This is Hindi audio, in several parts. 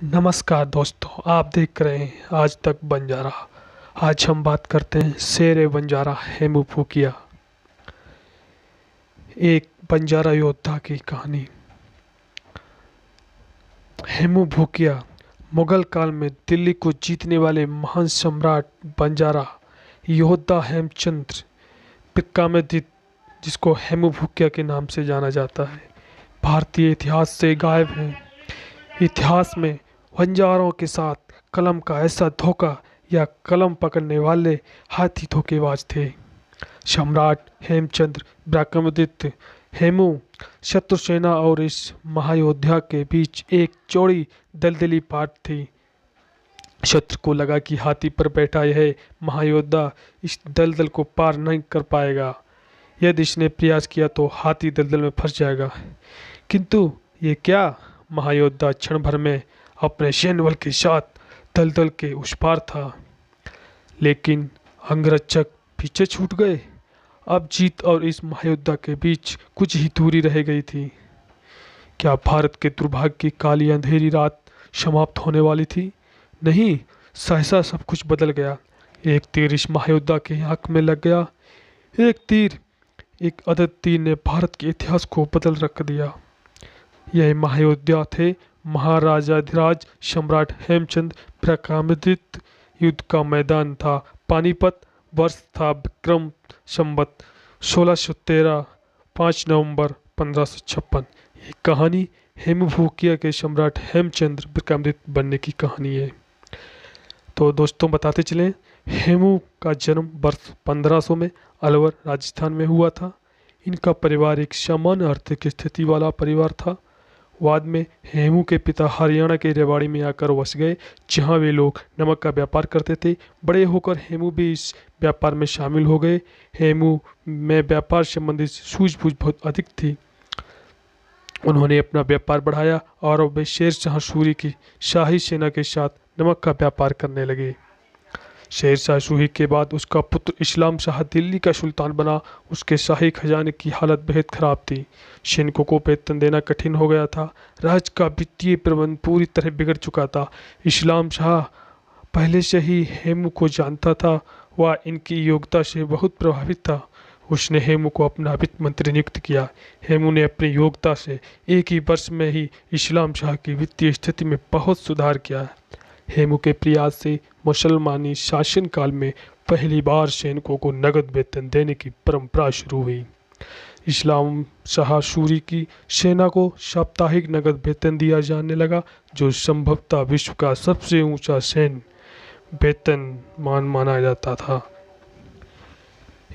नमस्कार दोस्तों, आप देख रहे हैं आज तक बंजारा। आज हम बात करते हैं शेर बंजारा हेमू फूकिया, एक बंजारा योद्धा की कहानी। हेमू फूकिया मुगल काल में दिल्ली को जीतने वाले महान सम्राट बंजारा योद्धा हेमचंद्र विक्रमादित्य, जिसको हेमू फूकिया के नाम से जाना जाता है, भारतीय इतिहास से गायब है। इतिहास में बंजारों के साथ कलम का ऐसा धोखा या कलम पकड़ने वाले हाथी धोखेबाज थे। सम्राट हेमचंद्र विक्रमादित्य हेमू शत्रु सेना और इस महायोद्धा के बीच एक चौड़ी दलदली पाट थी। शत्रु को लगा कि हाथी पर बैठा यह महायोद्धा इस दलदल को पार नहीं कर पाएगा। यदि इसने प्रयास किया तो हाथी दलदल में फंस जाएगा। किंतु ये क्या, महायोद्धा क्षण भर में अपने सैन्य बल के साथ दलदल के उस पार था, लेकिन अंगरक्षक पीछे छूट गए। अब जीत और इस महायोद्धा के बीच कुछ ही दूरी रह गई थी। क्या भारत के दुर्भाग्य की काली अंधेरी रात समाप्त होने वाली थी? नहीं, सहसा सब कुछ बदल गया। एक तीर इस महायोद्धा के आंख में लग गया। एक अदद तीर ने भारत के इतिहास को बदल रख दिया। यह महायोद्धा थे महाराजाधिराज सम्राट हेमचंद्र विक्रमादित्य। युद्ध का मैदान था पानीपत। वर्ष था विक्रम संवत 1613, 5 नवंबर 1556। ये कहानी हेमू फूकिया के सम्राट हेमचंद्र विक्रमादित्य बनने की कहानी है। तो दोस्तों बताते चलें, हेमू का जन्म वर्ष 1500 में अलवर राजस्थान में हुआ था। इनका परिवार एक सामान्य आर्थिक स्थिति वाला परिवार था। बाद में हेमू के पिता हरियाणा के रेवाड़ी में आकर बस गए, जहां वे लोग नमक का व्यापार करते थे। बड़े होकर हेमू भी इस व्यापार में शामिल हो गए। हेमू में व्यापार संबंधित सूझबूझ बहुत अधिक थी। उन्होंने अपना व्यापार बढ़ाया और वे शेर शाह सूरी की शाही सेना के साथ नमक का व्यापार करने लगे। शेर शाह सूरी के बाद उसका पुत्र इस्लाम शाह दिल्ली का सुल्तान बना। उसके शाही खजाने की हालत बेहद खराब थी। सैनिकों को वेतन देना कठिन हो गया था। राज्य का वित्तीय प्रबंध पूरी तरह बिगड़ चुका था। इस्लाम शाह पहले से ही हेमू को जानता था। वह इनकी योग्यता से बहुत प्रभावित था। उसने हेमू को अपना वित्त मंत्री नियुक्त किया। हेमू ने अपनी योग्यता से एक ही वर्ष में ही इस्लाम शाह की वित्तीय स्थिति में बहुत सुधार किया। हेमू के प्रयास से मुसलमानी शासनकाल में पहली बार सैनिकों को नगद वेतन देने की परंपरा शुरू हुई। इस्लाम शाह सूरी की सेना को साप्ताहिक नगद वेतन दिया जाने लगा, जो संभवतः विश्व का सबसे ऊंचा सैन्य वेतनमान माना जाता था।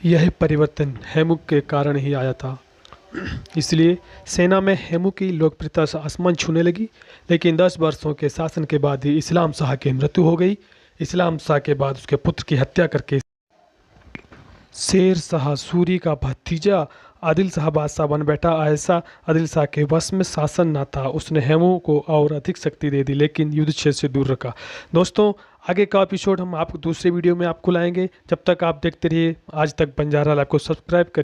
यह परिवर्तन हेमू के कारण ही आया था, इसलिए सेना में हेमू की लोकप्रियता आसमान छूने लगी। लेकिन 10 वर्षों के शासन के बाद ही इस्लाम शाह की मृत्यु हो गई। इस्लाम शाह के बाद उसके पुत्र की हत्या करके शेर शाह सूरी का भतीजा आदिल शाह बादशाह बन बैठा। ऐसा आदिल शाह के वश में शासन न था। उसने हेमू को और अधिक शक्ति दे दी, लेकिन युद्ध क्षेत्र से दूर रखा। दोस्तों, आगे का एपिसोड हम आपको दूसरे वीडियो में आपको लाएंगे। जब तक आप देखते रहिए आज तक बंजारा लाइव को सब्सक्राइब करिए।